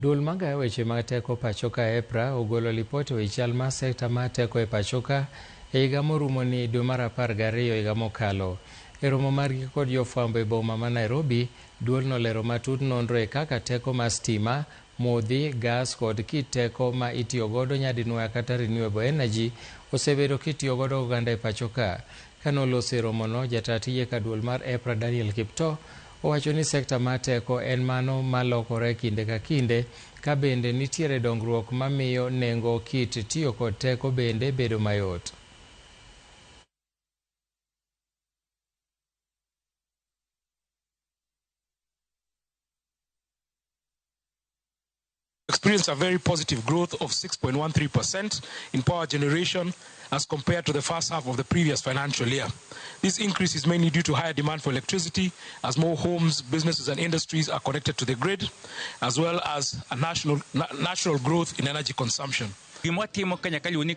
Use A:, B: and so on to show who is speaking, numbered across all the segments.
A: Duol magayo weche mag teko pachoka EPRA ogolo lipot ewi chal mar sekta mar teko e pachoka e higa morumo ni dwe mar 12 higa mokalo. E romo margi kod jofwambo e boma ma Nairobi, duol nolero matut nonro e kaka teko mar stima, modhi, gas kod kit teko ma itiyo godo nyadinwoya kata renewable energy osebedo kitiyo godo oganda e pachoka. Kanoloso e romono, jataa tije ka duol mar EPRA Daniel Kipto owacho ni sekta mar teko en mano malokore kinde ka kinde, ka bende nitiere dongruok mamiyo nengo kit tiyo kod teko bende bedo mayot.
B: Experienced a very positive growth of 6.13% in power generation as compared to the first half of the previous financial year. This increase is mainly due to higher demand for electricity as more homes, businesses and industries are connected to the grid, as well as a natural growth in energy consumption.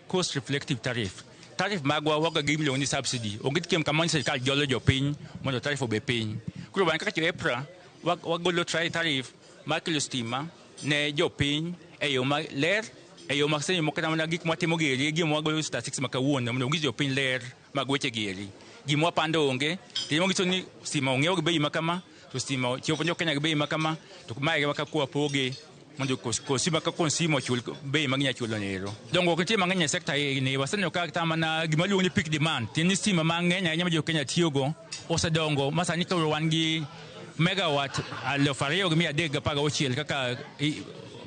C: Cost reflective tariff. Tariff magwa waga gimlo ni subsidy. Ogit kem kamani serikali jolo jo piny mondo tariff obe piny. Kuro ban kaka EPRA wagolo tariff makelo stima ne jo piny e yo ma ler e yo maksenyo mokata mana gik matimo geri gimo wagolo statistics makawuono mondo gijo piny ler mag weche geri. Gimo pando onge timo gicho ni stima ong'iew gi bei makama to stima chopo jo Kenya gi bei makama to maege makakwa poge mondo kosima ka konsimo chul bei magnya chulo nero. Dongo kiti mang'eny sekta ni wasenyo ka tamana gima luongo ni peak demand. Tin stima mang'eny anyama jo Kenya tiyogo osedongo masani ka wan gi megawatt alofariyo gi 318 kaka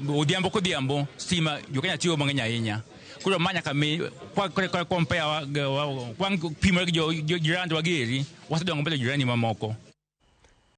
C: odhiambo kodhiambo stima jo Kenya tiyo mang'eny ahinya. Kuro manya kami kwa compare kwang pimo gi jo jirani wageri wasedongo mbele jirani mamoko.